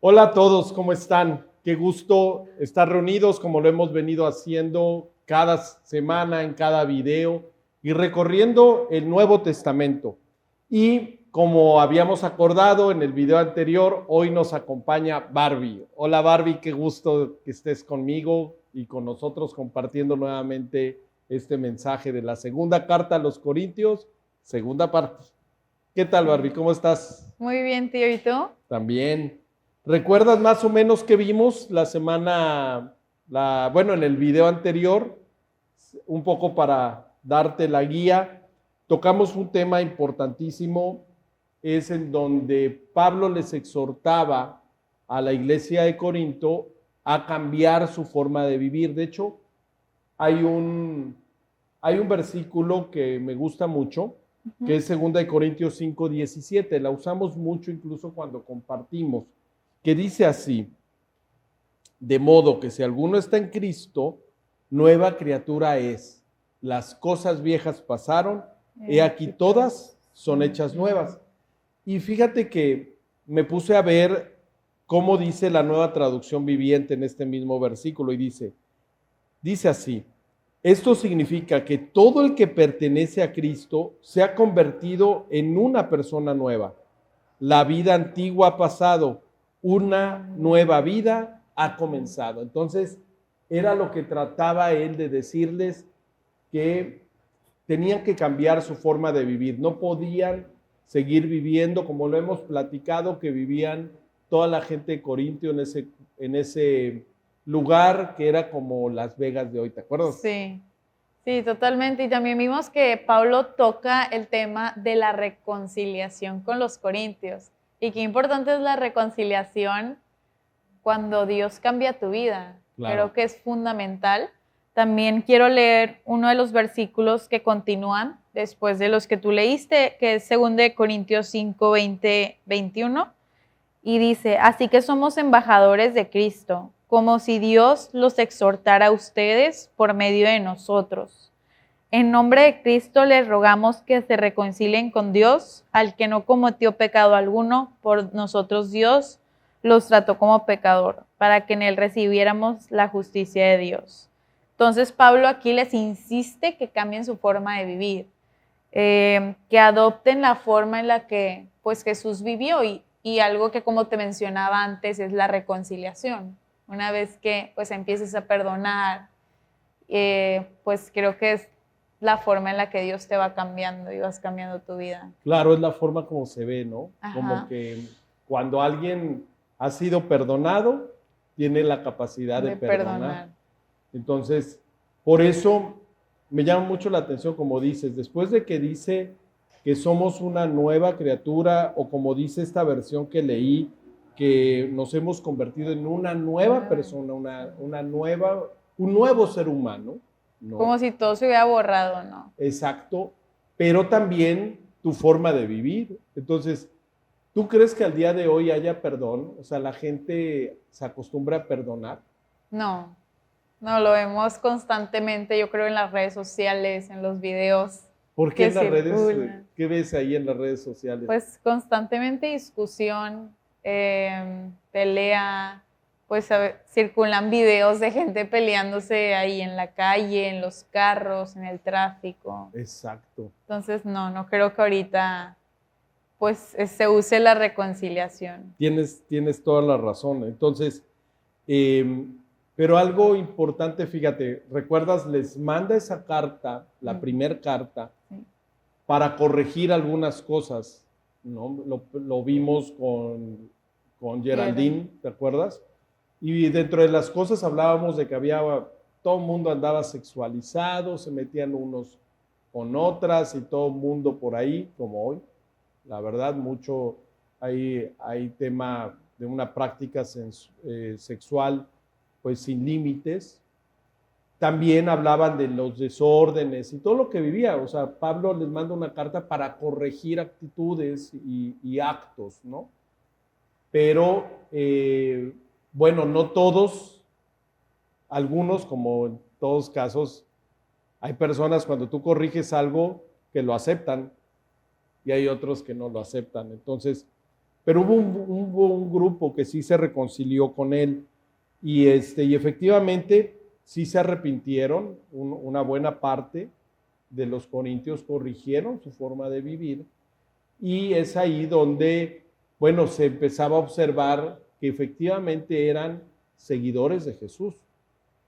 Hola a todos, ¿cómo están? Qué gusto estar reunidos como lo hemos venido haciendo cada semana en cada video y recorriendo el Nuevo Testamento. Y como habíamos acordado en el video anterior, hoy nos acompaña Barbie. Hola Barbie, qué gusto que estés conmigo y con nosotros compartiendo nuevamente este mensaje de la segunda carta a los Corintios, segunda parte. ¿Qué tal Barbie? ¿Cómo estás? Muy bien, tío. ¿Y tú? También. ¿Recuerdas más o menos qué vimos la semana, en el video anterior? Un poco para darte la guía. Tocamos un tema importantísimo, es en donde Pablo les exhortaba a la iglesia de Corinto a cambiar su forma de vivir. De hecho, hay un, hay un versículo que me gusta mucho, que es 2 Corintios 5:17. La usamos mucho incluso cuando compartimos, que dice así: de modo que si alguno está en Cristo, nueva criatura es. Las cosas viejas pasaron, he aquí todas son hechas nuevas. Y fíjate que me puse a ver cómo dice la Nueva Traducción Viviente en este mismo versículo y dice así: esto significa que todo el que pertenece a Cristo se ha convertido en una persona nueva. La vida antigua ha pasado, una nueva vida ha comenzado. Entonces, era lo que trataba él de decirles, que tenían que cambiar su forma de vivir. No podían seguir viviendo como lo hemos platicado, que vivían toda la gente de Corintio en ese lugar que era como Las Vegas de hoy, ¿te acuerdas? Sí, sí, totalmente. Y también vimos que Pablo toca el tema de la reconciliación con los corintios. Y qué importante es la reconciliación cuando Dios cambia tu vida. Claro. Creo que es fundamental. También quiero leer uno de los versículos que continúan después de los que tú leíste, que es 2 Corintios 5, 20, 21. Y dice: así que somos embajadores de Cristo, como si Dios los exhortara a ustedes por medio de nosotros. En nombre de Cristo les rogamos que se reconcilien con Dios, al que no cometió pecado alguno, por nosotros Dios los trató como pecador, para que en él recibiéramos la justicia de Dios. Entonces Pablo aquí les insiste que cambien su forma de vivir, que adopten la forma en la que pues Jesús vivió, y algo que, como te mencionaba antes, es la reconciliación. Una vez que pues empieces a perdonar, pues creo que es la forma en la que Dios te va cambiando y vas cambiando tu vida. Claro, es la forma como se ve, ¿no? Ajá. Como que cuando alguien ha sido perdonado, tiene la capacidad de perdonar. Entonces, por eso me llama mucho la atención, como dices, después de que dice que somos una nueva criatura, o como dice esta versión que leí, que nos hemos convertido en una nueva persona, un nuevo ser humano, ¿no? Como si todo se hubiera borrado, ¿no? Exacto, pero también tu forma de vivir. Entonces, ¿tú crees que al día de hoy haya perdón? O sea, ¿la gente se acostumbra a perdonar? No, no, lo vemos constantemente, yo creo, en las redes sociales, en los videos. ¿Por qué en las redes? Circulan. ¿Qué ves ahí en las redes sociales? Pues constantemente discusión, pelea, pues circulan videos de gente peleándose ahí en la calle, en los carros, en el tráfico. Exacto. Entonces, no creo que ahorita pues se use la reconciliación. Tienes toda la razón. Entonces, pero algo importante, fíjate, ¿recuerdas? Les manda esa carta, la primera carta, sí, para corregir algunas cosas, ¿no? Lo vimos con Geraldine, ¿te acuerdas? Y dentro de las cosas hablábamos de que todo el mundo andaba sexualizado, se metían unos con otras y todo el mundo por ahí, como hoy. La verdad, mucho hay tema de una práctica sexual pues sin límites. También hablaban de los desórdenes y todo lo que vivía. O sea, Pablo les manda una carta para corregir actitudes y actos, ¿no? Pero, bueno, no todos, algunos, como en todos casos, hay personas cuando tú corriges algo que lo aceptan y hay otros que no lo aceptan. Entonces, pero hubo un grupo que sí se reconcilió con él y efectivamente sí se arrepintieron, una buena parte de los corintios corrigieron su forma de vivir y es ahí donde, bueno, se empezaba a observar que efectivamente eran seguidores de Jesús,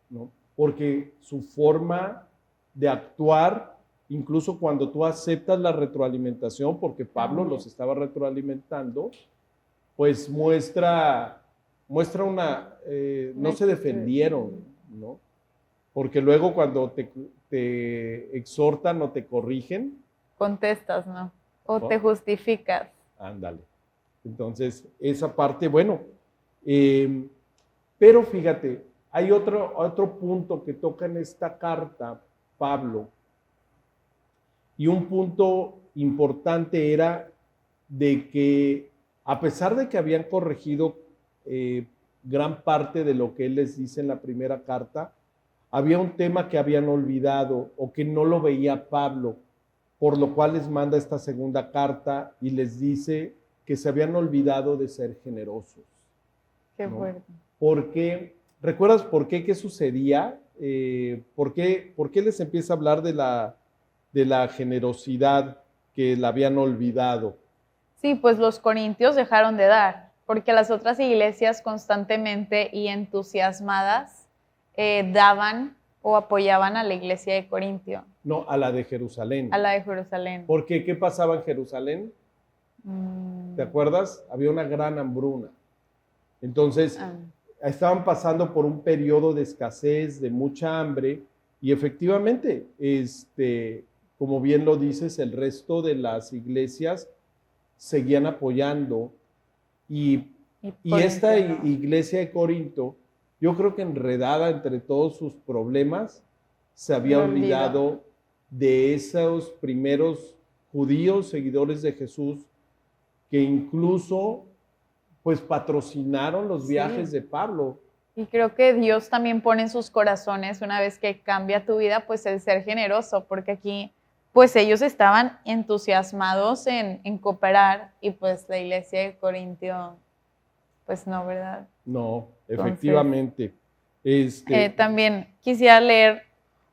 ¿no? Porque su forma de actuar, incluso cuando tú aceptas la retroalimentación, porque Pablo los estaba retroalimentando, pues muestra no se defendieron, ¿no? Porque luego cuando te exhortan o te corrigen, contestas, ¿no? O ¿no? te justificas. Ándale. Entonces, esa parte, bueno, pero fíjate, hay otro punto que toca en esta carta, Pablo, y un punto importante era de que, a pesar de que habían corregido gran parte de lo que él les dice en la primera carta, había un tema que habían olvidado o que no lo veía Pablo, por lo cual les manda esta segunda carta y les dice que se habían olvidado de ser generosos. Qué ¿no? fuerte. Porque, ¿recuerdas por qué? ¿Qué sucedía? ¿Por qué les empieza a hablar de la generosidad que la habían olvidado? Sí, pues los corintios dejaron de dar, porque las otras iglesias constantemente y entusiasmadas daban o apoyaban a la iglesia de Corintio. No, a la de Jerusalén. A la de Jerusalén. Porque, ¿qué pasaba en Jerusalén? ¿Te acuerdas? Había una gran hambruna. Entonces, estaban pasando por un periodo de escasez, de mucha hambre, y efectivamente, como bien lo dices, el resto de las iglesias seguían apoyando, y esta iglesia de Corinto, yo creo que enredada entre todos sus problemas, se había olvidado de esos primeros judíos seguidores de Jesús, que incluso pues patrocinaron los viajes de Pablo. Y creo que Dios también pone en sus corazones, una vez que cambia tu vida, pues el ser generoso, porque aquí pues ellos estaban entusiasmados en cooperar y pues la iglesia de Corintio, pues no, ¿verdad? No, efectivamente. También quisiera leer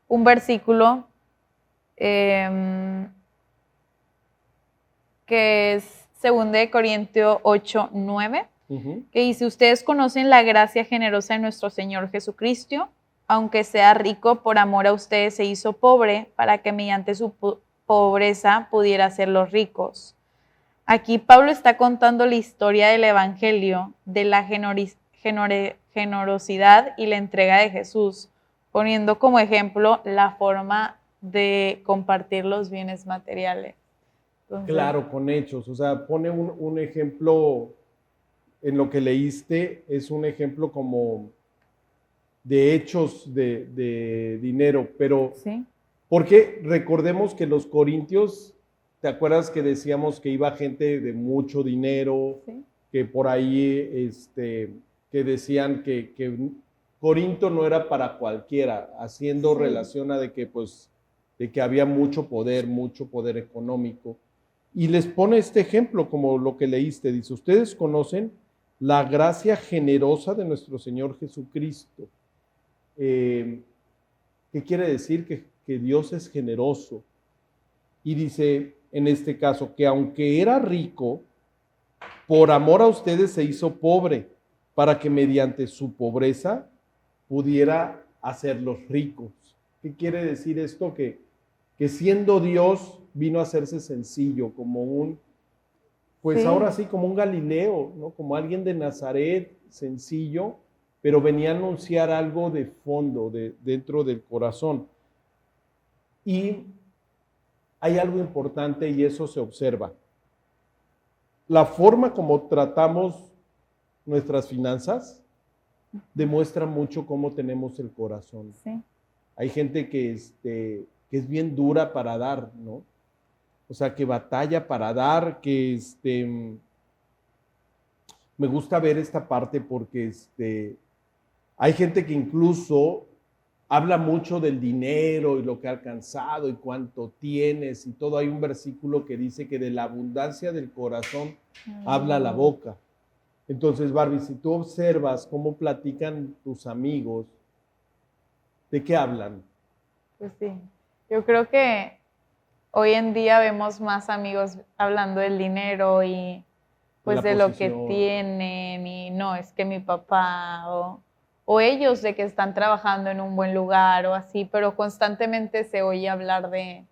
un versículo que es 2 Corintios 8:9, que dice: ustedes conocen la gracia generosa de nuestro Señor Jesucristo, aunque sea rico, por amor a ustedes se hizo pobre, para que mediante su pobreza pudiera hacerlos ricos. Aquí Pablo está contando la historia del Evangelio, de la generosidad y la entrega de Jesús, poniendo como ejemplo la forma de compartir los bienes materiales. Entonces, claro, con hechos. O sea, pone un ejemplo en lo que leíste, es un ejemplo como de hechos de dinero, pero ¿sí? porque recordemos que los corintios, ¿te acuerdas que decíamos que iba gente de mucho dinero? ¿Sí? Que por ahí, que decían que Corinto no era para cualquiera, haciendo relación a de que había mucho poder económico. Y les pone este ejemplo, como lo que leíste, dice: ustedes conocen la gracia generosa de nuestro Señor Jesucristo. ¿Qué quiere decir? Que Dios es generoso. Y dice, en este caso, que aunque era rico, por amor a ustedes se hizo pobre, para que mediante su pobreza pudiera hacerlos ricos. ¿Qué quiere decir esto? Que siendo Dios vino a hacerse sencillo, ahora sí, como un Galileo, ¿no? Como alguien de Nazaret, sencillo, pero venía a anunciar algo de fondo, dentro del corazón. Y hay algo importante, y eso se observa. La forma como tratamos nuestras finanzas demuestra mucho cómo tenemos el corazón. Sí. Hay gente que es bien dura para dar, ¿no? O sea, que batalla para dar, que me gusta ver esta parte porque hay gente que incluso habla mucho del dinero y lo que ha alcanzado y cuánto tienes y todo. Hay un versículo que dice que de la abundancia del corazón habla la boca. Entonces, Barbie, si tú observas cómo platican tus amigos, ¿de qué hablan? Pues sí, yo creo que hoy en día vemos más amigos hablando del dinero y pues de lo que tienen y no, es que mi papá o ellos de que están trabajando en un buen lugar o así, pero constantemente se oye hablar de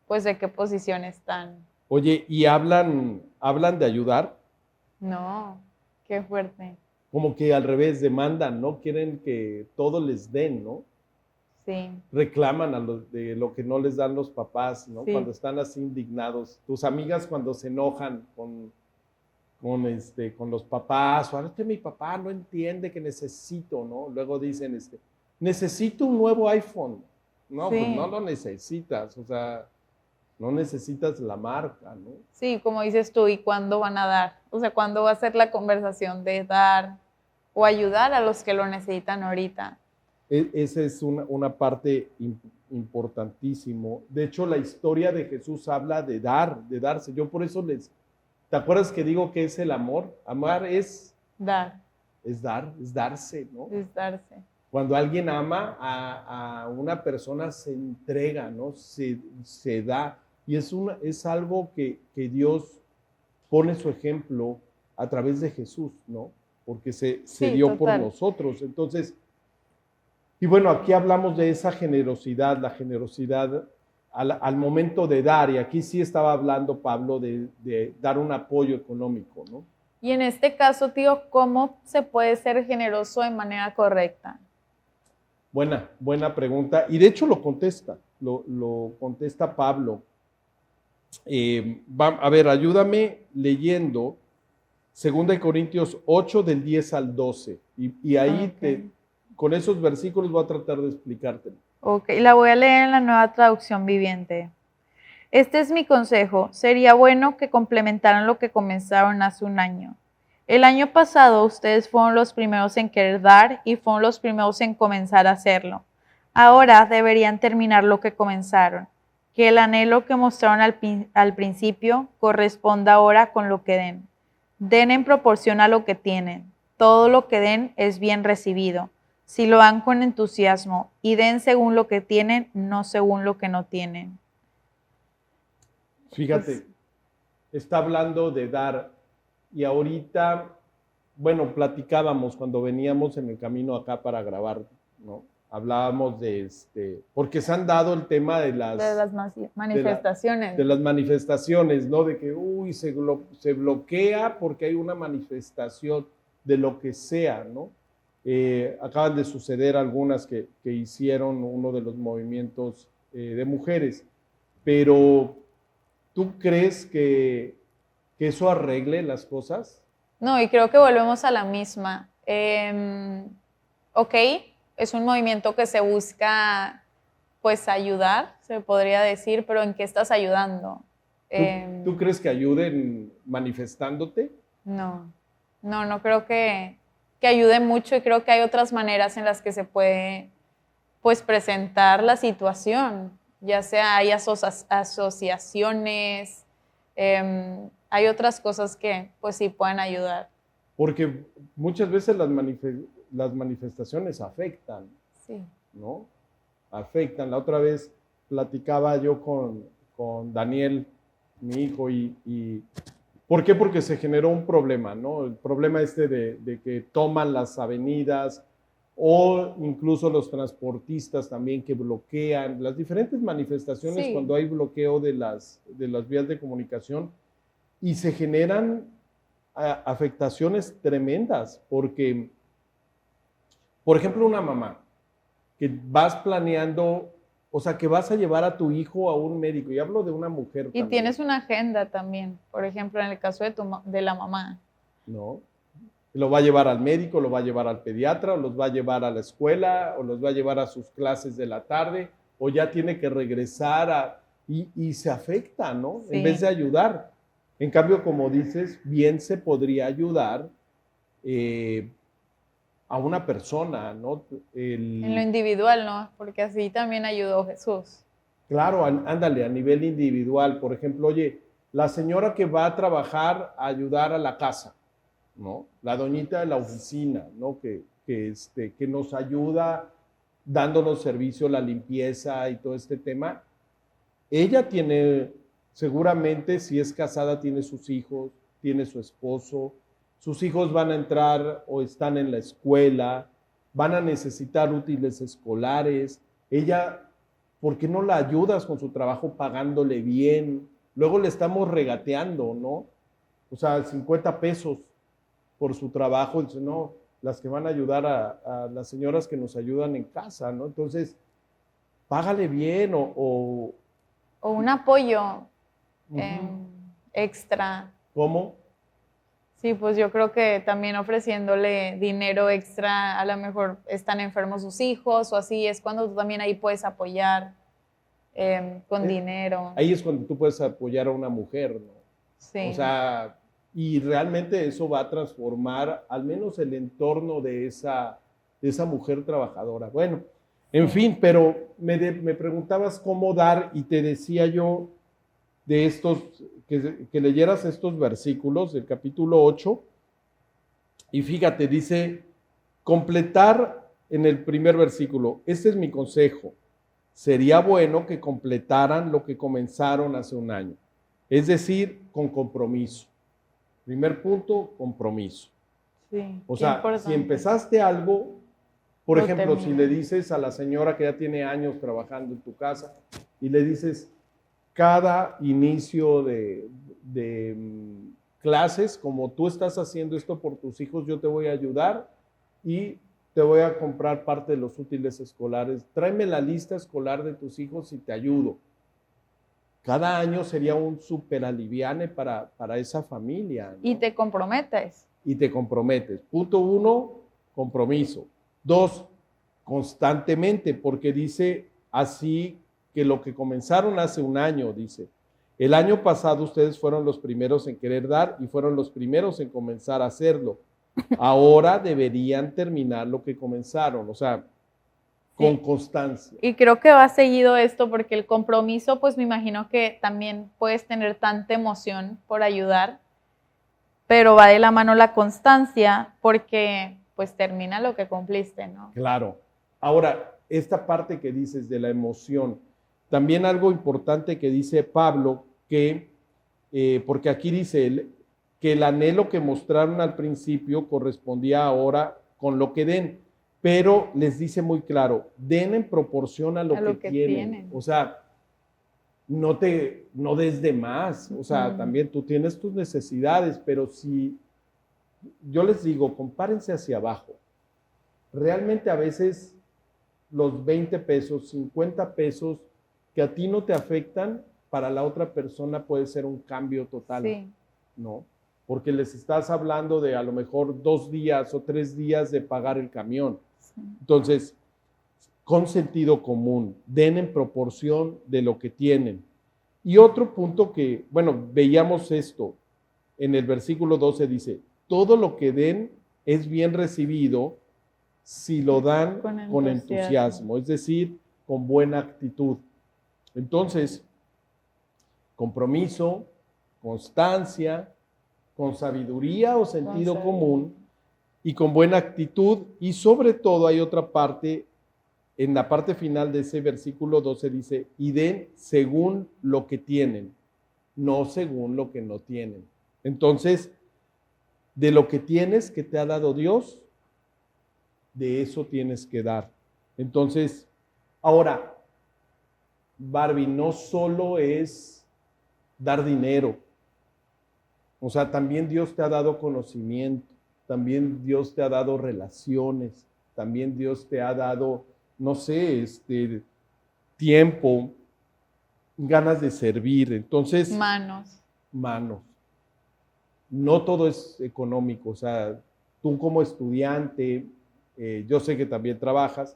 pues de qué posición están. Oye, ¿y hablan de ayudar? No, qué fuerte. Como que al revés, demandan, ¿no? Quieren que todo les den, ¿no? Sí. Reclaman de lo que no les dan los papás, ¿no? Sí. Cuando están así indignados. Tus amigas cuando se enojan con los papás, o es que mi papá no entiende que necesito, ¿no? Luego dicen, necesito un nuevo iPhone. No, Sí. pues no lo necesitas, o sea, no necesitas la marca, ¿no? Sí, como dices tú, ¿y cuándo van a dar? O sea, ¿cuándo va a ser la conversación de dar o ayudar a los que lo necesitan ahorita? Esa es una parte importantísimo. De hecho, la historia de Jesús habla de darse. Yo por eso ¿te acuerdas que digo que es el amor? Amar es dar, es darse, ¿no? es darse. Cuando alguien ama a una persona se entrega, ¿no? Se da. Y es algo que Dios pone su ejemplo a través de Jesús, ¿no? Porque se dio por nosotros. Entonces, y bueno, aquí hablamos de esa generosidad, la generosidad al momento de dar, y aquí sí estaba hablando Pablo de dar un apoyo económico, ¿no? Y en este caso, tío, ¿cómo se puede ser generoso de manera correcta? Buena pregunta, y de hecho lo contesta Pablo. A ver, ayúdame leyendo 2 Corintios 8 del 10 al 12, y ahí con esos versículos voy a tratar de explicártelo. Ok, la voy a leer en la Nueva Traducción Viviente. Este es mi consejo. Sería bueno que complementaran lo que comenzaron hace un año. El año pasado ustedes fueron los primeros en querer dar y fueron los primeros en comenzar a hacerlo. Ahora deberían terminar lo que comenzaron. Que el anhelo que mostraron al principio corresponda ahora con lo que den. Den en proporción a lo que tienen. Todo lo que den es bien recibido. Si lo dan con entusiasmo y den según lo que tienen, no según lo que no tienen. Fíjate, está hablando de dar, y ahorita, bueno, platicábamos cuando veníamos en el camino acá para grabar, ¿no? Hablábamos porque se han dado el tema de las manifestaciones. De las manifestaciones, ¿no? De que, se bloquea porque hay una manifestación de lo que sea, ¿no? Acaban de suceder algunas que hicieron uno de los movimientos de mujeres, pero ¿tú crees que eso arregle las cosas? No, y creo que volvemos a la misma. Ok, es un movimiento que se busca, pues, ayudar, se podría decir, pero ¿en qué estás ayudando? ¿Tú crees que ayuden manifestándote? No creo que ayude mucho, y creo que hay otras maneras en las que se puede, pues, presentar la situación, ya sea hay asociaciones, hay otras cosas que pues sí pueden ayudar. Porque muchas veces las manifestaciones afectan, sí, ¿no? Afectan. La otra vez platicaba yo con Daniel, mi hijo, y ¿por qué? Porque se generó un problema, ¿no? El problema de que toman las avenidas, o incluso los transportistas también que bloquean las diferentes manifestaciones cuando hay bloqueo de las vías de comunicación, y se generan afectaciones tremendas, porque, por ejemplo, una mamá que vas planeando, o sea, que vas a llevar a tu hijo a un médico, y hablo de una mujer y también tienes una agenda también, por ejemplo, en el caso de la mamá. ¿No? Lo va a llevar al médico, lo va a llevar al pediatra, o los va a llevar a la escuela, o los va a llevar a sus clases de la tarde, o ya tiene que regresar y se afecta, ¿no? Sí. En vez de ayudar. En cambio, como dices, bien se podría ayudar a una persona, ¿no? En lo individual, ¿no? Porque así también ayudó Jesús. Claro, ándale, a nivel individual. Por ejemplo, oye, la señora que va a trabajar a ayudar a la casa, ¿no? La doñita de la oficina, ¿no? Que nos ayuda dándonos servicio, la limpieza y todo este tema. Ella tiene, seguramente, si es casada, tiene sus hijos, tiene su esposo, sus hijos van a entrar o están en la escuela, van a necesitar útiles escolares. Ella, ¿por qué no la ayudas con su trabajo pagándole bien? Luego le estamos regateando, ¿no? O sea, 50 pesos por su trabajo, dice, no, las que van a ayudar a las señoras que nos ayudan en casa, ¿no? Entonces, págale bien O un apoyo Ujú. extra. ¿Cómo? Sí, pues yo creo que también ofreciéndole dinero extra, a lo mejor están enfermos sus hijos o así, es cuando tú también ahí puedes apoyar con dinero. Ahí es cuando tú puedes apoyar a una mujer, ¿no? O Sí. sea, y realmente eso va a transformar al menos el entorno de esa mujer trabajadora. Bueno, en fin, pero me preguntabas cómo dar y te decía yo de estos, que leyeras estos versículos del capítulo 8 y fíjate, dice, completar en el primer versículo, este es mi consejo, sería bueno que completaran lo que comenzaron hace un año, es decir, con compromiso. Primer punto, compromiso. Sí, O qué sea, si importante. empezaste algo, por Lo ejemplo, si le terminas. dices a la señora que ya tiene años trabajando en tu casa y le dices, cada inicio de clases, como tú estás haciendo esto por tus hijos, yo te voy a ayudar y te voy a comprar parte de los útiles escolares. Tráeme la lista escolar de tus hijos y te ayudo. Cada año sería un súper aliviane para esa familia, ¿no? Y te comprometes. Y te comprometes. Punto 1, compromiso. 2, constantemente, porque dice así que lo que comenzaron hace un año, dice, el año pasado ustedes fueron los primeros en querer dar y fueron los primeros en comenzar a hacerlo. Ahora deberían terminar lo que comenzaron, o sea, con constancia. Y creo que va seguido esto porque el compromiso, pues me imagino que también puedes tener tanta emoción por ayudar, pero va de la mano la constancia porque pues termina lo que cumpliste, ¿no? Claro. Ahora, esta parte que dices de la emoción, también algo importante que dice Pablo, que, porque aquí dice que el anhelo que mostraron al principio correspondía ahora con lo que den, pero les dice muy claro, den en proporción a lo que tienen. O sea, no des de más, o sea, también tú tienes tus necesidades, pero si yo les digo, compárense hacia abajo. Realmente a veces los 20 pesos, 50 pesos que a ti no te afectan, para la otra persona puede ser un cambio total, Sí. ¿no? Porque les estás hablando de a lo mejor 2 días o 3 días de pagar el camión. Sí. Entonces, con sentido común, den en proporción de lo que tienen. Y otro punto que, bueno, veíamos esto, en el versículo 12 dice, todo lo que den es bien recibido si lo dan con entusiasmo, es decir, con buena actitud. Entonces, compromiso, constancia, con sabiduría o sentido común y con buena actitud. Y sobre todo hay otra parte, en la parte final de ese versículo 12 dice, y den según lo que tienen, no según lo que no tienen. Entonces, de lo que tienes que te ha dado Dios, de eso tienes que dar. Entonces, ahora, Barbie, no solo es dar dinero, o sea, también Dios te ha dado conocimiento, también Dios te ha dado relaciones, también Dios te ha dado, no sé, tiempo, ganas de servir. Entonces, manos. No todo es económico, o sea, tú como estudiante, yo sé que también trabajas,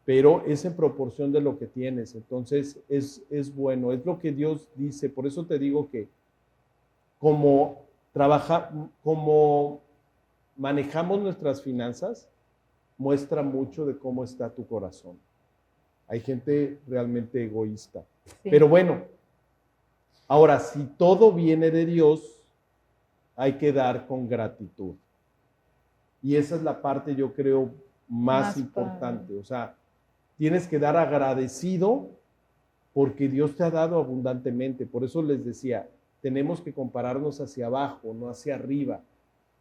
pero es en proporción de lo que tienes. Entonces, es bueno, es lo que Dios dice. Por eso te digo que como manejamos nuestras finanzas, muestra mucho de cómo está tu corazón. Hay gente realmente egoísta. Sí. Pero bueno, ahora, si todo viene de Dios, hay que dar con gratitud. Y esa es la parte, yo creo, más importante. Padre. O sea, tienes que dar agradecido porque Dios te ha dado abundantemente. Por eso les decía, tenemos que compararnos hacia abajo, no hacia arriba.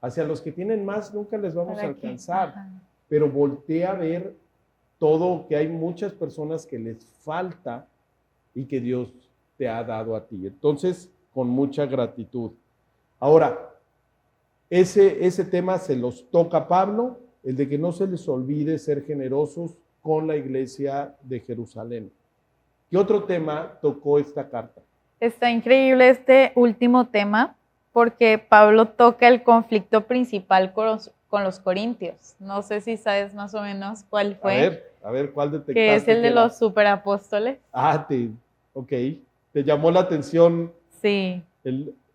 Hacia los que tienen más nunca les vamos a alcanzar. Pero voltea a ver todo, que hay muchas personas que les falta y que Dios te ha dado a ti. Entonces, con mucha gratitud. Ahora, ese tema se los toca Pablo, el de que no se les olvide ser generosos con la iglesia de Jerusalén. ¿Qué otro tema tocó esta carta? Está increíble este último tema porque Pablo toca el conflicto principal con los corintios. No sé si sabes más o menos cuál fue. A ver, ¿cuál detectaste? Que es el de los superapóstoles. Ok. ¿Te llamó la atención? Sí.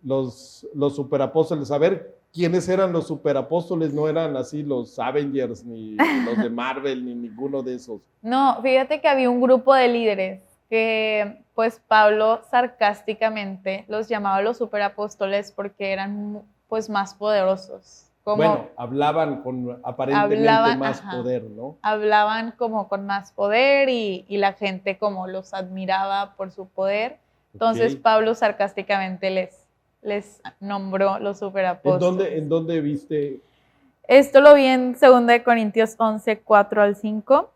Los superapóstoles. A ver, ¿quiénes eran los superapóstoles? No eran así los Avengers, ni los de Marvel, ni ninguno de esos. No, fíjate que había un grupo de líderes que, pues, Pablo sarcásticamente los llamaba los superapóstoles porque eran, pues, más poderosos. Bueno, hablaban con aparentemente más poder, ¿no? Hablaban como con más poder y la gente como los admiraba por su poder. Entonces Pablo sarcásticamente les nombró los superapóstoles. ¿En dónde viste? Esto lo vi en 2 Corintios 11, 4 al 5,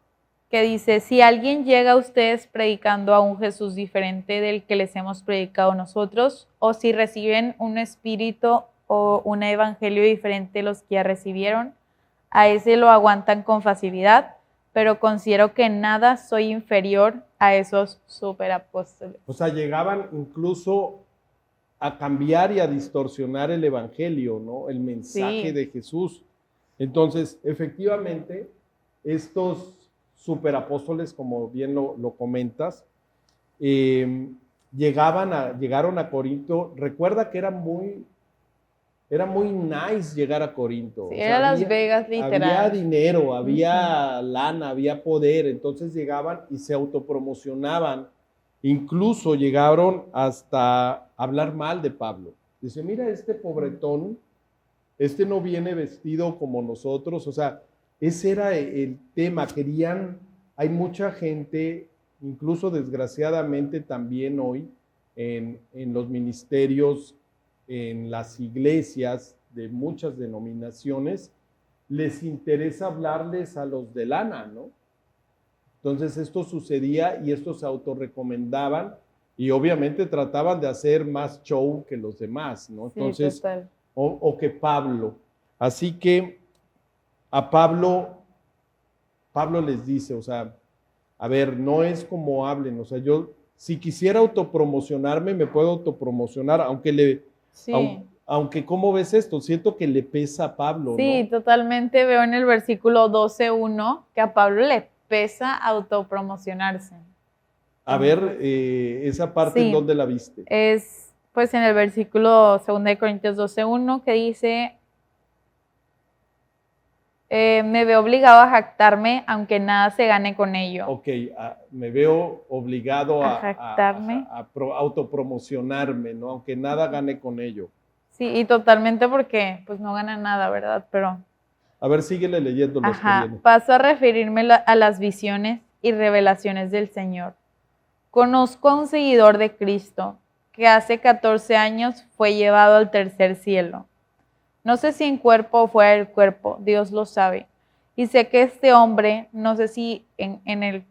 que dice, si alguien llega a ustedes predicando a un Jesús diferente del que les hemos predicado nosotros, o si reciben un espíritu o un evangelio diferente de los que ya recibieron, a ese lo aguantan con facilidad, pero considero que en nada soy inferior a esos superapóstoles. O sea, llegaban incluso a cambiar y a distorsionar el evangelio, ¿no? El mensaje de Jesús. Entonces, efectivamente, estos superapóstoles, como bien lo comentas, llegaron a Corinto. Recuerda que era muy nice llegar a Corinto. Sí, era Las Vegas, literal. Había dinero, había lana, había poder. Entonces llegaban y se autopromocionaban. Incluso llegaron hasta hablar mal de Pablo. Dice, mira, este pobretón, este no viene vestido como nosotros. O sea, ese era el tema. Hay mucha gente, incluso desgraciadamente también hoy, en los ministerios, en las iglesias de muchas denominaciones, les interesa hablarles a los de lana, ¿no? Entonces esto sucedía y estos se autorrecomendaban y obviamente trataban de hacer más show que los demás, ¿no? Entonces, sí, o que Pablo. Así que a Pablo les dice, o sea, a ver, no es como hablen, o sea, yo si quisiera autopromocionarme, me puedo autopromocionar, aunque ¿cómo ves esto? Siento que le pesa a Pablo, sí, ¿no? Totalmente. Veo en el versículo 12:1 que a Pablo le pesa autopromocionarse. A ver, esa parte, ¿en dónde la viste? Es pues en el versículo 2 Corintios 12:1 que dice, me veo obligado a jactarme aunque nada se gane con ello. Ok, me veo obligado a jactarme, a autopromocionarme, ¿no? Aunque nada gane con ello. Sí, y totalmente porque pues no gana nada, ¿verdad? Pero... A ver, síguele leyendo los que vienen. Paso a referirme a las visiones y revelaciones del Señor. Conozco a un seguidor de Cristo que hace 14 años fue llevado al tercer cielo. No sé si en cuerpo o fuera del cuerpo, Dios lo sabe. Y sé que este hombre, no sé si en el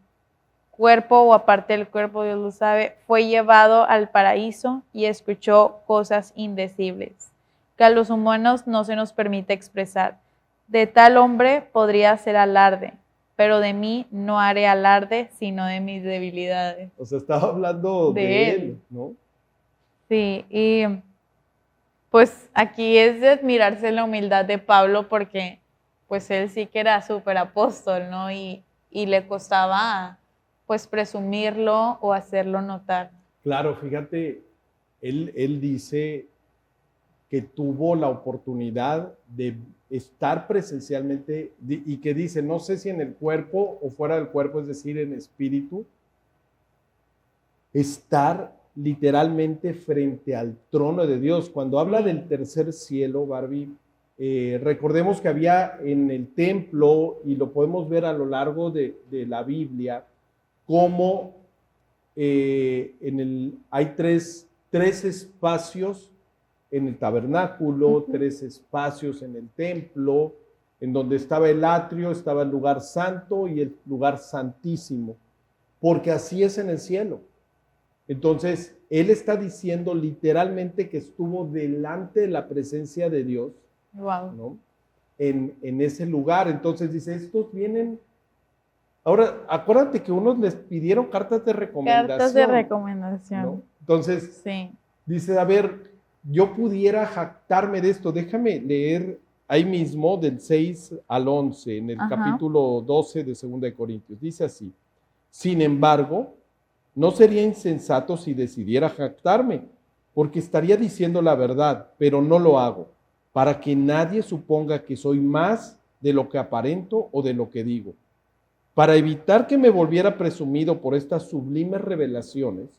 cuerpo o aparte del cuerpo, Dios lo sabe, fue llevado al paraíso y escuchó cosas indecibles, que a los humanos no se nos permite expresar. De tal hombre podría hacer alarde, pero de mí no haré alarde, sino de mis debilidades. O sea, estaba hablando de él, ¿no? Sí, y pues aquí es de admirarse la humildad de Pablo porque pues él sí que era súper apóstol, ¿no? Y le costaba pues presumirlo o hacerlo notar. Claro, fíjate, él dice que tuvo la oportunidad de estar presencialmente y que dice, no sé si en el cuerpo o fuera del cuerpo, es decir, en espíritu, estar literalmente frente al trono de Dios. Cuando habla del tercer cielo, Barbie, recordemos que había en el templo, y lo podemos ver a lo largo de la Biblia, como hay tres espacios en el tabernáculo, 3 espacios en el templo, en donde estaba el atrio, estaba el lugar santo y el lugar santísimo, porque así es en el cielo. Entonces, él está diciendo literalmente que estuvo delante de la presencia de Dios, Wow. ¿no? En ese lugar. Entonces dice, estos vienen. Ahora, acuérdate que unos les pidieron cartas de recomendación. Cartas de recomendación. ¿No? Entonces, sí. Dice, a ver, yo pudiera jactarme de esto. Déjame leer ahí mismo del 6 al 11, en el capítulo 12 de 2 de Corintios. Dice así, sin embargo, no sería insensato si decidiera jactarme, porque estaría diciendo la verdad, pero no lo hago, para que nadie suponga que soy más de lo que aparento o de lo que digo. Para evitar que me volviera presumido por estas sublimes revelaciones,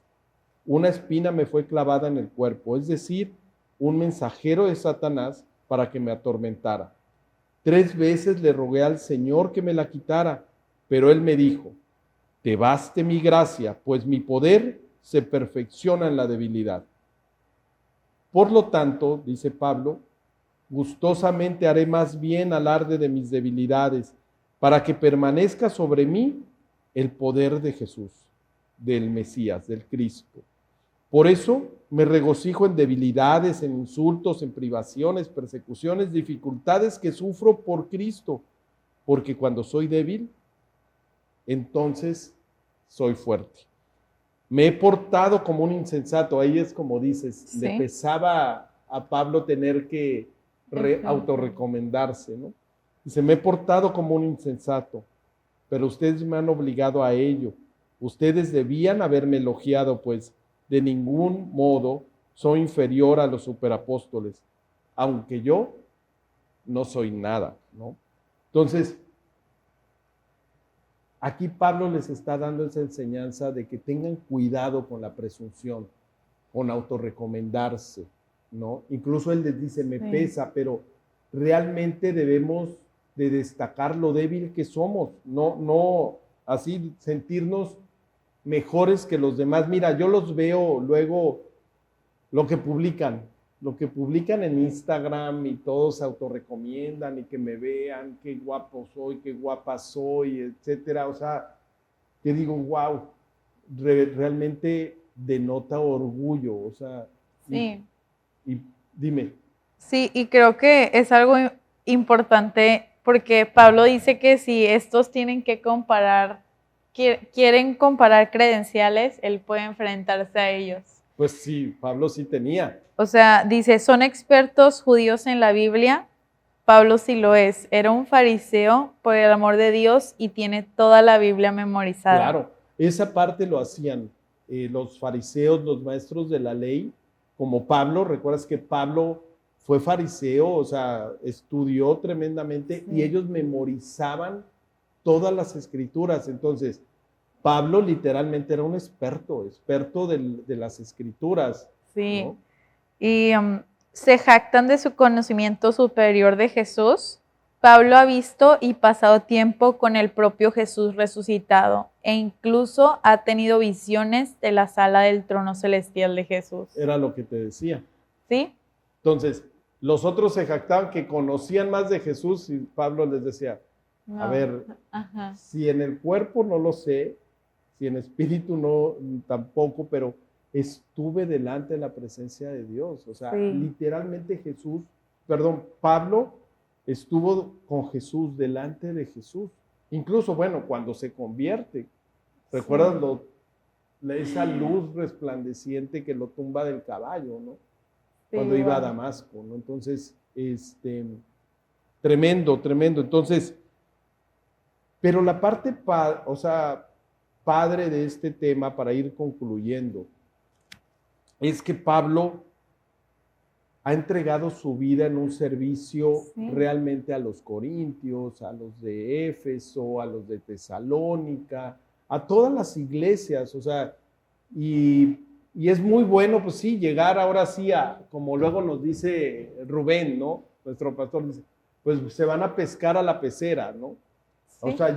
una espina me fue clavada en el cuerpo, es decir, un mensajero de Satanás para que me atormentara. 3 veces le rogué al Señor que me la quitara, pero él me dijo, te baste mi gracia, pues mi poder se perfecciona en la debilidad. Por lo tanto, dice Pablo, gustosamente haré más bien alarde de mis debilidades, para que permanezca sobre mí el poder de Jesús, del Mesías, del Cristo. Por eso me regocijo en debilidades, en insultos, en privaciones, persecuciones, dificultades que sufro por Cristo, porque cuando soy débil, entonces soy fuerte. Me he portado como un insensato, ahí es como dices, ¿Sí? Le pesaba a Pablo tener que autorrecomendarse, ¿no? Dice, me he portado como un insensato, pero ustedes me han obligado a ello. Ustedes debían haberme elogiado, pues de ningún modo soy inferior a los superapóstoles, aunque yo no soy nada, ¿no? Entonces, aquí Pablo les está dando esa enseñanza de que tengan cuidado con la presunción, con autorrecomendarse, ¿no? Incluso él les dice, me pesa, pero realmente debemos de destacar lo débil que somos, no así sentirnos mejores que los demás. Mira, yo los veo luego lo que publican en Instagram y todos se autorrecomiendan y que me vean, qué guapo soy, qué guapa soy, etcétera. O sea, que digo, wow, realmente denota orgullo, o sea. Sí. Y dime. Sí, y creo que es algo importante porque Pablo dice que si estos tienen que comparar, quieren comparar credenciales, él puede enfrentarse a ellos. Pues sí, Pablo sí tenía. O sea, dice, son expertos judíos en la Biblia. Pablo sí lo es. Era un fariseo por el amor de Dios y tiene toda la Biblia memorizada. Claro, esa parte lo hacían los fariseos, los maestros de la ley, como Pablo. Recuerdas que Pablo fue fariseo, o sea, estudió tremendamente y ellos memorizaban todas las escrituras. Entonces, Pablo literalmente era un experto de las escrituras. Sí, ¿no? Y se jactan de su conocimiento superior de Jesús. Pablo ha visto y pasado tiempo con el propio Jesús resucitado e incluso ha tenido visiones de la sala del trono celestial de Jesús. Era lo que te decía. ¿Sí? Entonces, los otros se jactaban que conocían más de Jesús y Pablo les decía, no. A ver, si en el cuerpo no lo sé, si en espíritu no, tampoco, pero estuve delante de la presencia de Dios. O sea, literalmente Pablo estuvo con Jesús, delante de Jesús. Incluso, bueno, cuando se convierte, ¿recuerdas esa luz resplandeciente que lo tumba del caballo, ¿no? Cuando iba a Damasco, ¿no? Entonces, tremendo. Entonces, pero la parte, padre de este tema, para ir concluyendo, es que Pablo ha entregado su vida en un servicio Sí. realmente a los corintios, a los de Éfeso, a los de Tesalónica, a todas las iglesias, o sea, y es muy bueno, pues sí, llegar ahora sí a, como luego nos dice Rubén, ¿no? Nuestro pastor dice, pues se van a pescar a la pecera, ¿no? O Sí. sea,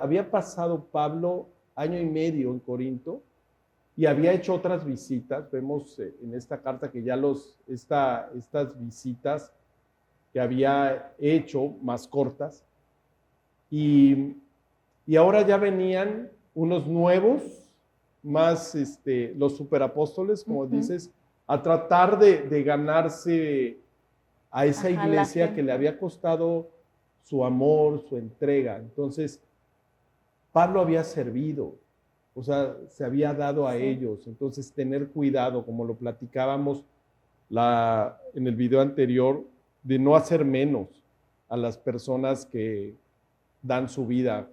había pasado Pablo año y medio en Corinto y había hecho otras visitas. Vemos en esta carta que ya estas visitas que había hecho más cortas y, y ahora ya venían unos nuevos, más los superapóstoles, como dices, a tratar de ganarse a esa Ajá, la iglesia que le gente. había costado su amor, su entrega. Entonces, Pablo había servido, o sea, se había dado a Sí. ellos. Entonces, tener cuidado, como lo platicábamos en el video anterior, de no hacer menos a las personas que dan su vida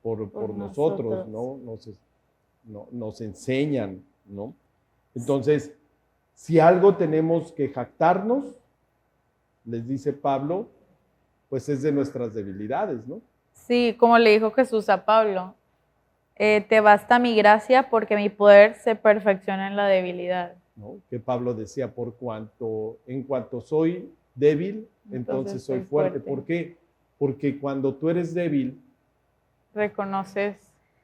por nosotros, ¿no? Nos enseñan, ¿no? Entonces, si algo tenemos que jactarnos, les dice Pablo, pues es de nuestras debilidades, ¿no? Sí, como le dijo Jesús a Pablo, te basta mi gracia porque mi poder se perfecciona en la debilidad. ¿No? Que Pablo decía, en cuanto soy débil, entonces soy fuerte. ¿Por qué? Porque cuando tú eres débil, reconoces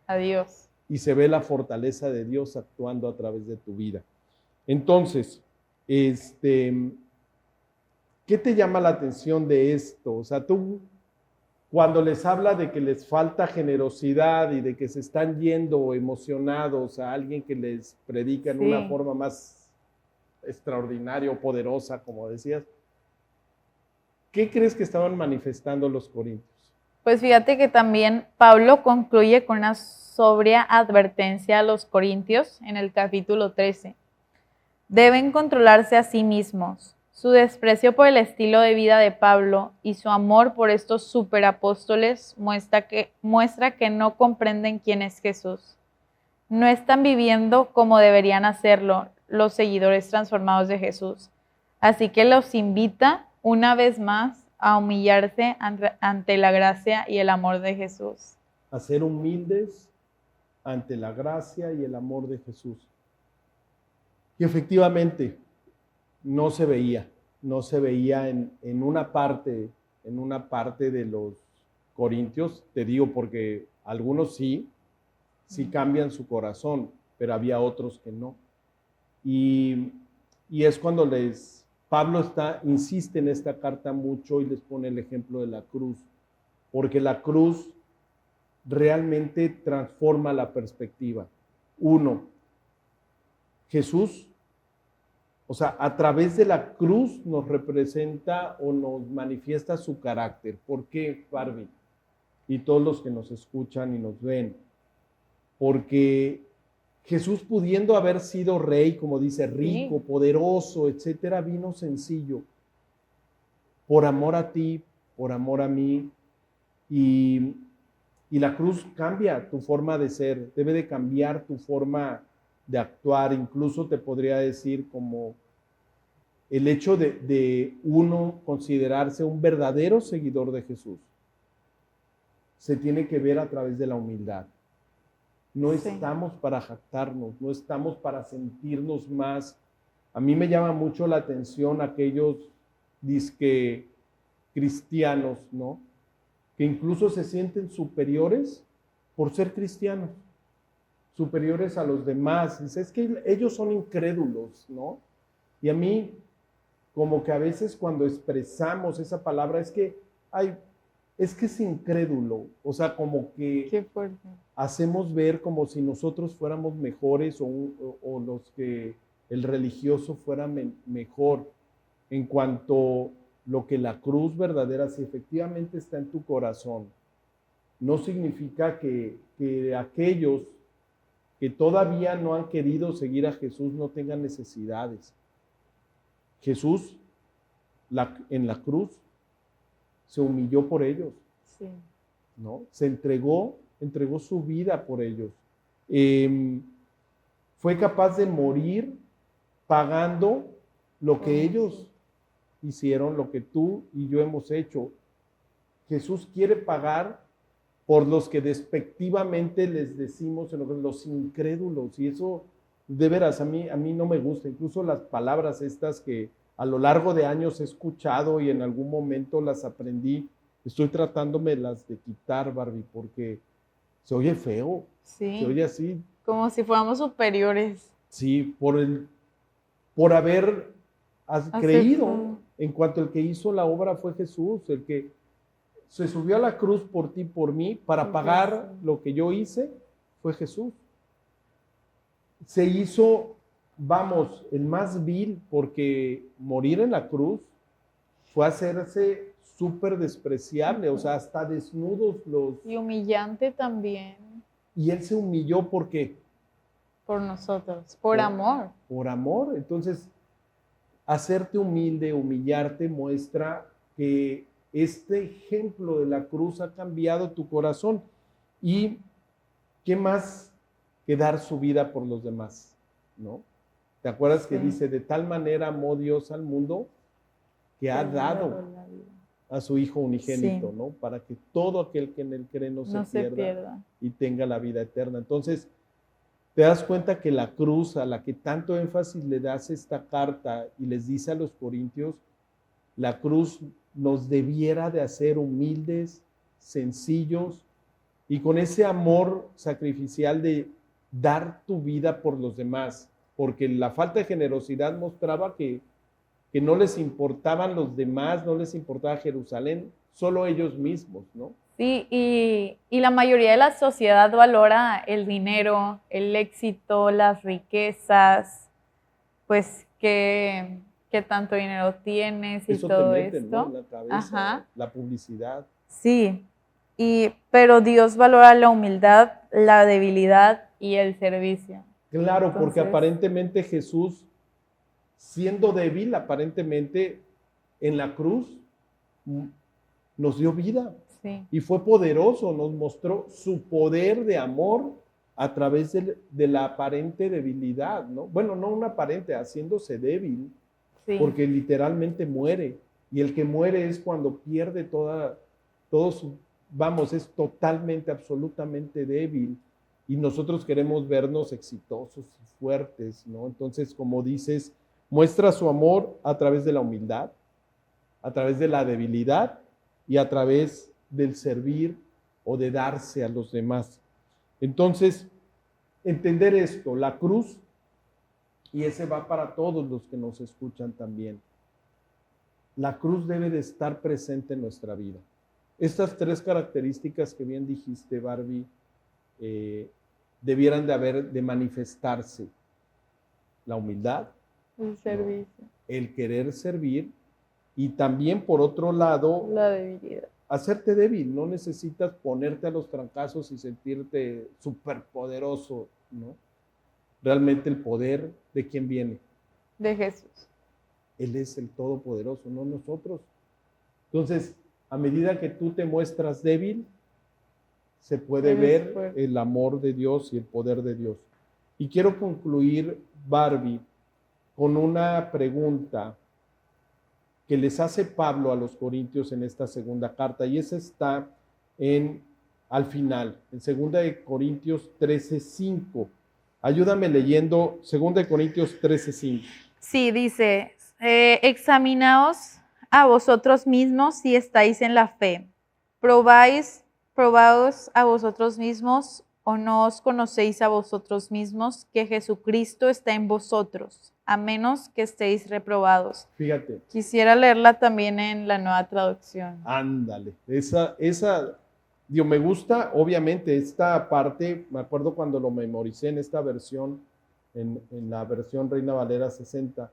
a Dios. y se ve la fortaleza de Dios actuando a través de tu vida. Entonces, ¿qué te llama la atención de esto? O sea, tú, cuando les habla de que les falta generosidad y de que se están yendo emocionados a alguien que les predica en una forma más extraordinaria o poderosa, como decías, ¿qué crees que estaban manifestando los corintios? Pues fíjate que también Pablo concluye con una sobria advertencia a los corintios en el capítulo 13. Deben controlarse a sí mismos. Su desprecio por el estilo de vida de Pablo y su amor por estos superapóstoles muestra que no comprenden quién es Jesús. No están viviendo como deberían hacerlo los seguidores transformados de Jesús. Así que los invita una vez más a humillarse ante la gracia y el amor de Jesús. A ser humildes ante la gracia y el amor de Jesús. Y efectivamente, no se veía en una parte de los corintios, te digo porque algunos sí cambian su corazón, pero había otros que no. Y es cuando Pablo insiste en esta carta mucho y les pone el ejemplo de la cruz, porque la cruz realmente transforma la perspectiva. Uno, Jesús, o sea, a través de la cruz nos representa o nos manifiesta su carácter. ¿Por qué, Barbie? Y todos los que nos escuchan y nos ven. Porque Jesús, pudiendo haber sido rey, como dice, rico, poderoso, etcétera, vino sencillo. Por amor a ti, por amor a mí. Y la cruz cambia tu forma de ser, debe de cambiar tu forma de actuar. Incluso te podría decir como el hecho de uno considerarse un verdadero seguidor de Jesús se tiene que ver a través de la humildad. No estamos para jactarnos, no estamos para sentirnos más. A mí me llama mucho la atención aquellos disque cristianos, ¿no? Que incluso se sienten superiores por ser cristianos, superiores a los demás. Dice, es que ellos son incrédulos, ¿no? Y a mí, como que a veces cuando expresamos esa palabra, es que es incrédulo, o sea, como que hacemos ver como si nosotros fuéramos mejores o los que el religioso fuera mejor, en cuanto lo que la cruz verdadera, si efectivamente está en tu corazón, no significa que aquellos que todavía no han querido seguir a Jesús no tengan necesidades. Jesús en la cruz se humilló por ellos, ¿no? Se entregó su vida por ellos. Fue capaz de morir pagando lo que ellos hicieron, lo que tú y yo hemos hecho. Jesús quiere pagar por los que despectivamente les decimos los incrédulos, y eso de veras a mí no me gusta. Incluso las palabras estas que a lo largo de años he escuchado y en algún momento las aprendí, estoy tratándomelas de quitar, Barbie, porque se oye feo, Sí. se oye así. Como si fuéramos superiores. Sí, por haber creído, en cuanto el que hizo la obra fue Jesús, el que se subió a la cruz por ti, por mí, para pagar lo que yo hice, fue Jesús. Se hizo, vamos, el más vil, porque morir en la cruz fue hacerse súper despreciable, o sea, hasta desnudos los... Y humillante también. Y él se humilló, ¿por qué? Por nosotros, por amor. Por amor. Entonces, hacerte humilde, humillarte, muestra que este ejemplo de la cruz ha cambiado tu corazón. ¿Y qué más que dar su vida por los demás? ¿No? ¿Te acuerdas que dice, de tal manera amó Dios al mundo que ha dado a su Hijo unigénito, ¿no? Para que todo aquel que en él cree no se pierda y tenga la vida eterna. Entonces, te das cuenta que la cruz, a la que tanto énfasis le das esta carta y les dice a los corintios, la cruz nos debiera de hacer humildes, sencillos y con ese amor sacrificial de dar tu vida por los demás, porque la falta de generosidad mostraba que no les importaban los demás, no les importaba Jerusalén, solo ellos mismos, ¿no? Sí, y la mayoría de la sociedad valora el dinero, el éxito, las riquezas, pues qué tanto dinero tienes y eso todo te meten, esto. ¿no? En la cabeza, Ajá. La publicidad. Sí, pero Dios valora la humildad, la debilidad y el servicio. Claro, porque aparentemente Jesús, siendo débil, aparentemente en la cruz, nos dio vida. Sí. Y fue poderoso, nos mostró su poder de amor a través de la aparente debilidad, ¿no? Bueno, no una aparente, haciéndose débil, sí. Porque literalmente muere. Y el que muere es cuando pierde todo su, vamos, es totalmente, absolutamente débil. Y nosotros queremos vernos exitosos y fuertes, ¿no? Entonces, como dices, muestra su amor a través de la humildad, a través de la debilidad y a través del servir o de darse a los demás. Entonces, entender esto, la cruz, y ese va para todos los que nos escuchan también, la cruz debe de estar presente en nuestra vida. Estas tres características que bien dijiste, Barbie, debieran de manifestarse: la humildad, el servicio, el querer servir, y también, por otro lado, la debilidad. Hacerte débil. No necesitas ponerte a los trancazos y sentirte superpoderoso, ¿no? Realmente el poder, ¿de quién viene? De Jesús. Él es el Todopoderoso, no nosotros. Entonces, a medida que tú te muestras débil, se puede ver el amor de Dios y el poder de Dios. Y quiero concluir, Barbie, con una pregunta que les hace Pablo a los Corintios en esta segunda carta, y esa está al final, en 2 Corintios 13:5. Ayúdame leyendo 2 Corintios 13:5. Sí, dice, examinaos a vosotros mismos si estáis en la fe. Probaos a vosotros mismos, o no os conocéis a vosotros mismos que Jesucristo está en vosotros, a menos que estéis reprobados. Fíjate. Quisiera leerla también en la Nueva Traducción. Ándale, esa, Dios, me gusta, obviamente, esta parte. Me acuerdo cuando lo memoricé en esta versión, en la versión Reina Valera 60,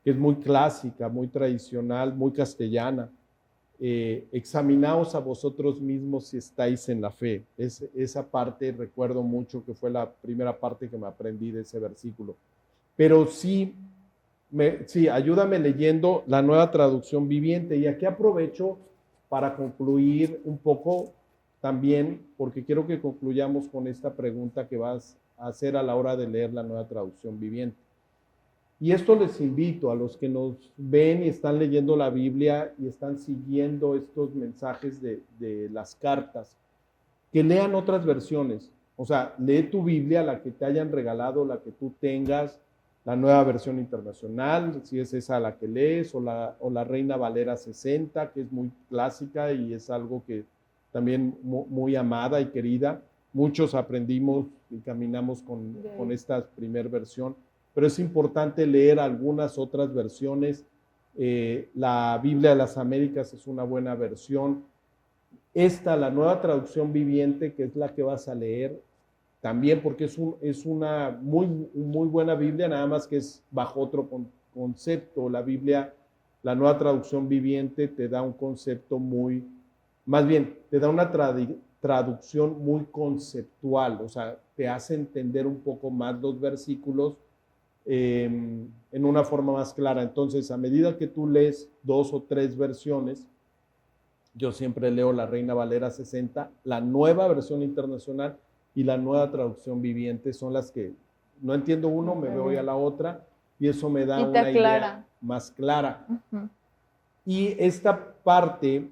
que es muy clásica, muy tradicional, muy castellana. Examinaos a vosotros mismos si estáis en la fe. Esa parte recuerdo mucho que fue la primera parte que me aprendí de ese versículo. Pero sí, ayúdame leyendo la Nueva Traducción Viviente. Y aquí aprovecho para concluir un poco también, porque quiero que concluyamos con esta pregunta que vas a hacer a la hora de leer la Nueva Traducción Viviente. Y esto les invito a los que nos ven y están leyendo la Biblia y están siguiendo estos mensajes de las cartas, que lean otras versiones. O sea, lee tu Biblia, la que te hayan regalado, la que tú tengas, la Nueva Versión Internacional, si es esa la que lees, o la Reina Valera 60, que es muy clásica y es algo que también muy amada y querida. Muchos aprendimos y caminamos con esta primera versión, pero es importante leer algunas otras versiones. La Biblia de las Américas es una buena versión. Esta, la Nueva Traducción Viviente, que es la que vas a leer, también porque es una muy buena Biblia, nada más que es bajo otro concepto. La Biblia, la Nueva Traducción Viviente, te da un concepto más bien, te da una traducción muy conceptual, o sea, te hace entender un poco más los versículos en una forma más clara. Entonces, a medida que tú lees 2 o 3 versiones, yo siempre leo la Reina Valera 60, la Nueva Versión Internacional y la Nueva Traducción Viviente, son las que no entiendo uno, me voy a la otra y eso me da una idea más clara. Y esta parte,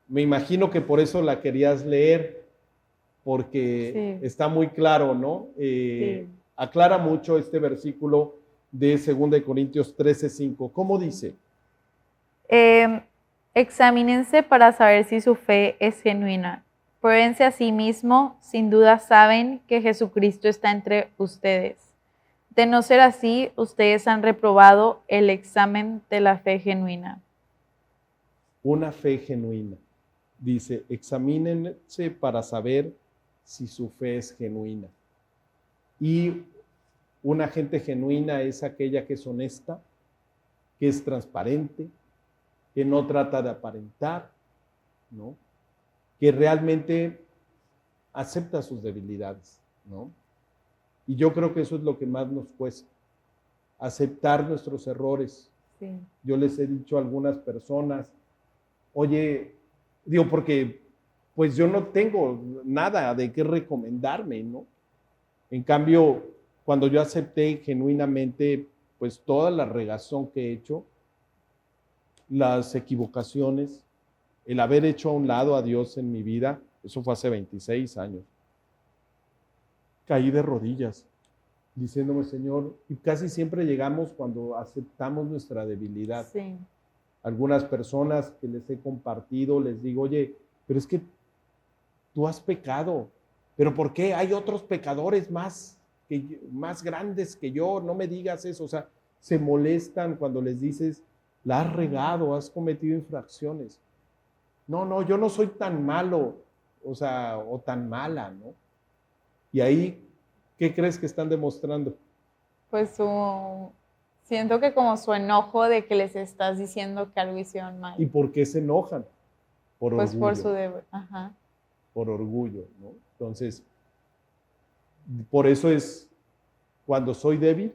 me imagino que por eso la querías leer, porque está muy claro, ¿no? Aclara mucho este versículo de 2 Corintios 13:5. ¿Cómo dice? Examínense para saber si su fe es genuina. Pruébense a sí mismo, sin duda saben que Jesucristo está entre ustedes. De no ser así, ustedes han reprobado el examen de la fe genuina. Una fe genuina. Dice, examínense para saber si su fe es genuina. Y una gente genuina es aquella que es honesta, que es transparente, que no trata de aparentar, ¿no? Que realmente acepta sus debilidades, ¿no? Y yo creo que eso es lo que más nos cuesta, aceptar nuestros errores. Sí. Yo les he dicho a algunas personas, oye, digo, porque pues yo no tengo nada de qué recomendarme, ¿no? En cambio, cuando yo acepté genuinamente pues toda la regazón que he hecho, las equivocaciones, el haber hecho a un lado a Dios en mi vida, eso fue hace 26 años. Caí de rodillas, diciéndome, Señor, y casi siempre llegamos cuando aceptamos nuestra debilidad. Sí. Algunas personas que les he compartido, les digo, oye, pero es que tú has pecado, pero ¿por qué? Hay otros pecadores más grandes que yo, no me digas eso. O sea, se molestan cuando les dices, la has regado, has cometido infracciones. No, yo no soy tan malo, o sea, o tan mala, ¿no? Y ahí, ¿qué crees que están demostrando? Pues siento que como su enojo de que les estás diciendo que algo hicieron mal. ¿Y por qué se enojan? Por pues orgullo. Por su deber, ajá. Por orgullo, ¿no? Entonces, por eso es, cuando soy débil,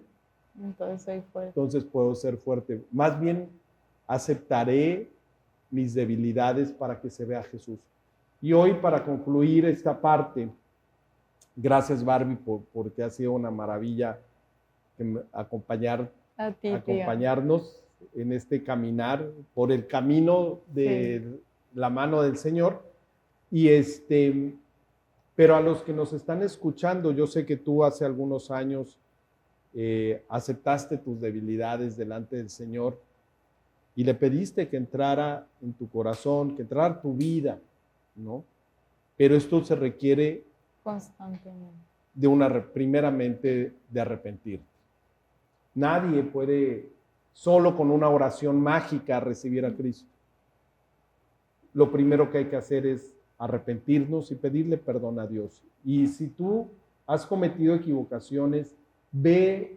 entonces soy fuerte. Entonces puedo ser fuerte. Más bien, aceptaré mis debilidades para que se vea Jesús. Y hoy, para concluir esta parte, gracias Barbie porque ha sido una maravilla acompañarnos en este caminar por el camino de la mano del Señor. Y pero a los que nos están escuchando, yo sé que tú hace algunos años aceptaste tus debilidades delante del Señor y le pediste que entrara en tu corazón, que entrara tu vida, ¿no? Pero esto se requiere constantemente primeramente de arrepentirte. Nadie puede solo con una oración mágica recibir a Cristo. Lo primero que hay que hacer es arrepentirnos y pedirle perdón a Dios. Y si tú has cometido equivocaciones, ve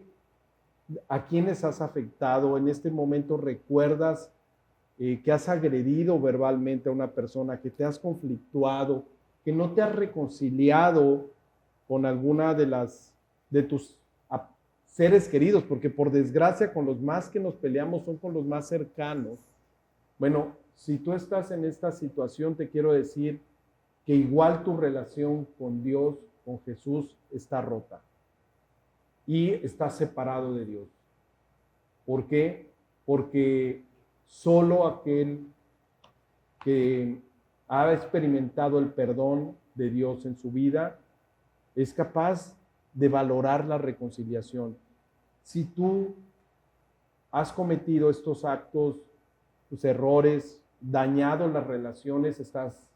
a quienes has afectado. En este momento recuerdas que has agredido verbalmente a una persona, que te has conflictuado, que no te has reconciliado con alguna de tus seres queridos, porque por desgracia con los más que nos peleamos son con los más cercanos. Bueno, si tú estás en esta situación, te quiero decir que igual tu relación con Dios, con Jesús, está rota y estás separado de Dios. ¿Por qué? Porque solo aquel que ha experimentado el perdón de Dios en su vida es capaz de valorar la reconciliación. Si tú has cometido estos actos, tus errores, dañado las relaciones, estás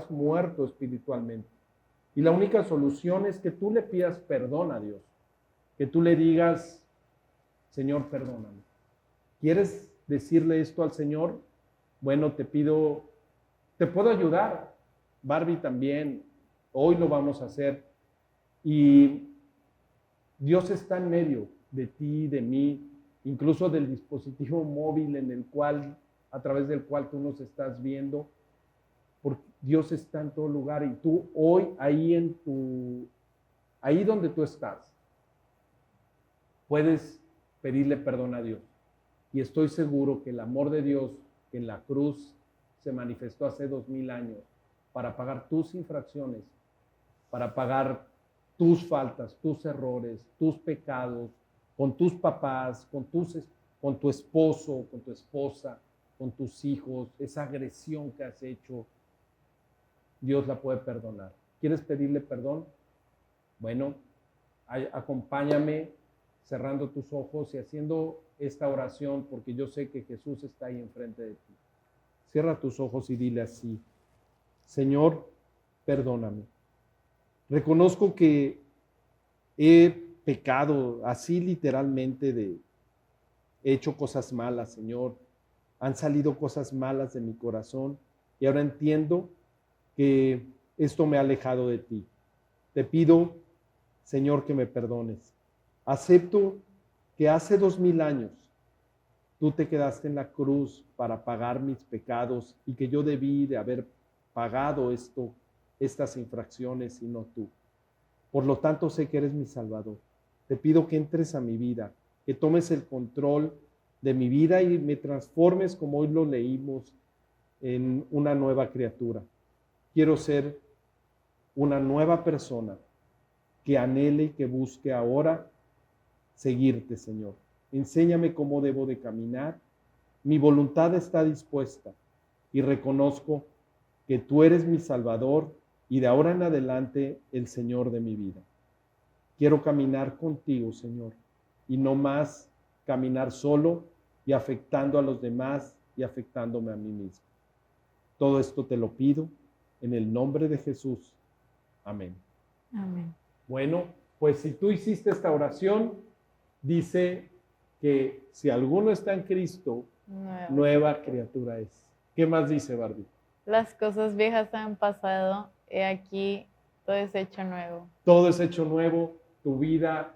muerto espiritualmente. Y la única solución es que tú le pidas perdón a Dios, que tú le digas, Señor, perdóname. ¿Quieres decirle esto al Señor? Bueno, te puedo ayudar. Barbie también, hoy lo vamos a hacer. Y Dios está en medio de ti, de mí, incluso del dispositivo móvil a través del cual tú nos estás viendo, porque Dios está en todo lugar y tú hoy, ahí donde tú estás, puedes pedirle perdón a Dios. Y estoy seguro que el amor de Dios que en la cruz se manifestó hace 2000 años para pagar tus infracciones, para pagar tus faltas, tus errores, tus pecados, con tus papás, con tu esposo, con tu esposa, con tus hijos, esa agresión que has hecho, Dios la puede perdonar. ¿Quieres pedirle perdón? Bueno, acompáñame cerrando tus ojos y haciendo esta oración, porque yo sé que Jesús está ahí enfrente de ti. Cierra tus ojos y dile así: Señor, perdóname. Reconozco que he pecado, así literalmente, he hecho cosas malas, Señor. Han salido cosas malas de mi corazón y ahora entiendo que esto me ha alejado de ti. Te pido, Señor, que me perdones. Acepto que hace 2000 años tú te quedaste en la cruz para pagar mis pecados y que yo debí de haber pagado estas infracciones y no tú. Por lo tanto, sé que eres mi Salvador. Te pido que entres a mi vida, que tomes el control de mi vida y me transformes, como hoy lo leímos, en una nueva criatura. Quiero ser una nueva persona que anhele y que busque ahora seguirte, Señor. Enséñame cómo debo de caminar. Mi voluntad está dispuesta y reconozco que tú eres mi Salvador y de ahora en adelante el Señor de mi vida. Quiero caminar contigo, Señor, y no más caminar solo y afectando a los demás y afectándome a mí mismo. Todo esto te lo pido en el nombre de Jesús. Amén. Amén. Bueno, pues si tú hiciste esta oración, dice que si alguno está en Cristo, nueva criatura es. ¿Qué más dice, Barbie? Las cosas viejas han pasado, he aquí, todo es hecho nuevo. Todo es hecho nuevo, tu vida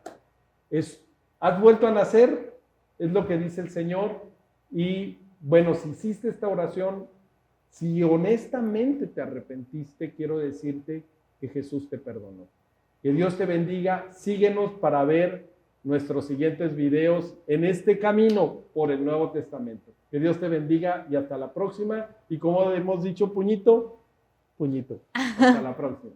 has vuelto a nacer, es lo que dice el Señor. Y bueno, si hiciste esta oración, si honestamente te arrepentiste, quiero decirte que Jesús te perdonó. Que Dios te bendiga. Síguenos para ver nuestros siguientes videos en este camino por el Nuevo Testamento. Que Dios te bendiga y hasta la próxima. Y como hemos dicho, puñito, puñito. Hasta la próxima.